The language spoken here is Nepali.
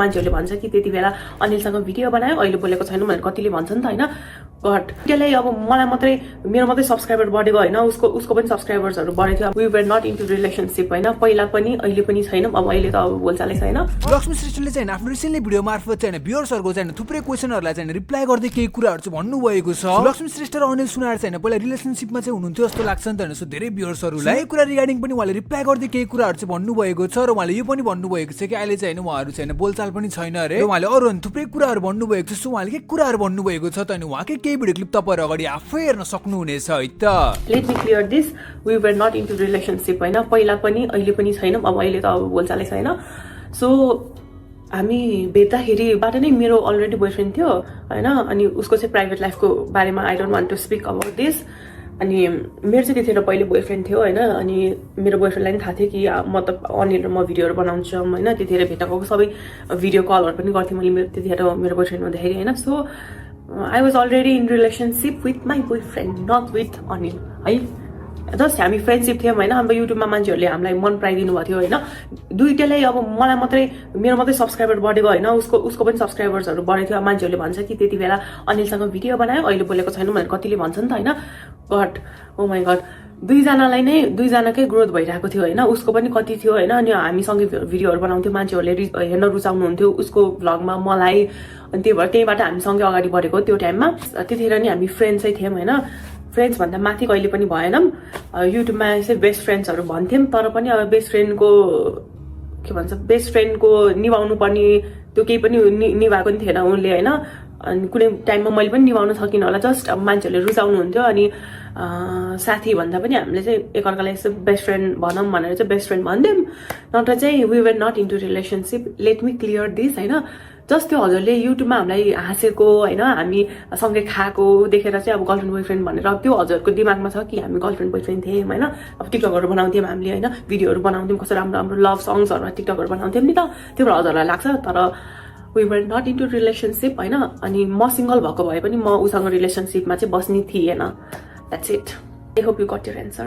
मान्छेहरूले भन्छ कि त्यति बेला अनिलसँग भिडियो बनायो अहिले बोलेको छैन भनेर कतिले भन्छ नि त हैन गट त्यसलाई अब मलाई मात्रै मेरो मात्रै सब्स्क्राइबर बढेको हैन उसको पनि सब्स्क्राइबर्सहरु बढेको थियो we were not into relationship हैन पहिला पनि अहिले पनि छैनम अब अहिले त अब बोलचालै छैन लक्ष्मी श्रेष्ठले चाहिँ आफ्नो रिसेन्टली भिडियो मार्फत चाहिँ भ्युअर्सहरुको चाहिँ थुप्रै क्वेशनहरुलाई चाहिँ रिप्लाई गर्दै केही कुराहरु चाहिँ भन्नु भएको छ लक्ष्मी श्रेष्ठ र अनिल सुनार चाहिँ पहिला रिलेशनशिपमा चाहिँ हुनुहुन्थ्यो जस्तो लाग्छ नि त हैन सो धेरै भ्युअर्सहरुलाई कुरा रिगार्डिङ पनि उहाँले रिप्लाई गर्दै केही कुराहरु चाहिँ भन्नु भएको छ र उहाँले यो पनि भन्नु भएको छ कि अहिले चाहिँ हैन उहाँहरु चाहिँ बोलचाल पनि छैन रे उहाँले अरु थुप्रै कुराहरु भन्नु भएको छ सो उहाँले के कुराहरु भन्नु भएको छ त अनि उहाँकै केही भिडियो क्लिप तपाईहरु अगाडि आफै हेर्न सक्नुहुनेछ है त let me clear this we were not into relationship हैन पहिला पनि अहिले पनि छैनम अब अहिले त अब बोलचालै छैन सो हामी भेट्दाखेरिबाट नै मेरो अलरेडी बोयफ्रेन्ड थियो हैन अनि उसको चाहिँ प्राइभेट लाइफको बारेमा I don't want to speak about this अनि मेरो चाहिँ त्यतिखेर पहिले बोयफ्रेन्ड थियो हैन अनि मेरो बोयफ्रेन्डलाई पनि थाहा थियो कि मतलब अनिल र म भिडियोहरु बनाउँछौँ हैन त्यतिखेर भेटेको सबै भिडियो कलहरु पनि गर्थेँ मैले त्यतिखेर मेरो बोयफ्रेन्ड हुँदाखेरि हैन so I was already in relationship with my boyfriend, not with Anil. है जस्ट हामी फ्रेन्डशिप थियौँ हैन अब युट्युबमा मान्छेहरूले हामीलाई मन पराइदिनु भएको थियो हैन दुईटैलाई अब मलाई मात्रै मेरो मात्रै सब्स्क्राइबर बढेको हैन उसको पनि सब्स्क्राइबर्सहरु बढेको थियो मान्छेहरूले भन्छ कि त्यति बेला अनिलसँग भिडियो बनायो अहिले बोलेको छैन भनेर कतिले भन्छ नि त हैन गट ओ माय गड दुईजनाकै ग्रोथ भइरहेको थियो हैन उसको पनि कति थियो हैन अनि हामीसँगै भिडियोहरु बनाउँथ्यौं मान्छेहरूले हेर्न रुचाउनुहुन्थ्यो उसको भ्लगमा मलाई अनि त्यहीबाट हामीसँगै अगाडि बढेको त्यो टाइममा त्यतिखेर नि हामी फ्रेन्ड्सै थियौं हैन फ्रेन्ड्स भन्दा माथि कहिले पनि भएनम युट्युबमा चाहिँ बेस्ट फ्रेन्ड्सहरु भन्थ्यौं तर पनि अब बेस्ट फ्रेन्डको के भन्छ बेस्ट फ्रेन्डको निभाउनु पर्ने त्यो केही पनि निभाएको नि थिएन उनले हैन अनि कुनै टाइममा मैले पनि निभाउन सकिन होला जस्ट अब मान्छेहरूले रुचाउनु हुन्थ्यो अनि साथी भन्दा पनि हामीले चाहिँ एकअर्कालाई यसो बेस्ट फ्रेन्ड भनौं भनेर चाहिँ बेस्ट फ्रेन्ड भन्थ्यौं नत्र चाहिँ we were not into relationship let me clear this हैन जस्ट त्यो हजुरले युट्युबमा हामीलाई हाँसेको हैन हामी सँगै खाएको देखेर चाहिँ अब गर्लफ्रेन्ड बोयफ्रेन्ड भनेर त्यो हजुरको दिमागमा छ कि हामी गर्लफ्रेन्ड बोयफ्रेन्ड थियौं हैन अब टिकटकहरु बनाउँथ्यौं हामीले हैन भिडियोहरु बनाउँथ्यौं कस्तो राम्रो राम्रो लभ सङ्ग्सहरुमा टिकटकहरु बनाउँथ्यौं नि त त्यो हजुरलाई लाग्छ तर we were not into relationship हैन अनि म सिंगल भएको भए पनि म उसँग रिलेशनशिपमा चाहिँ बस्ने थिएन that's it I hope you got your answer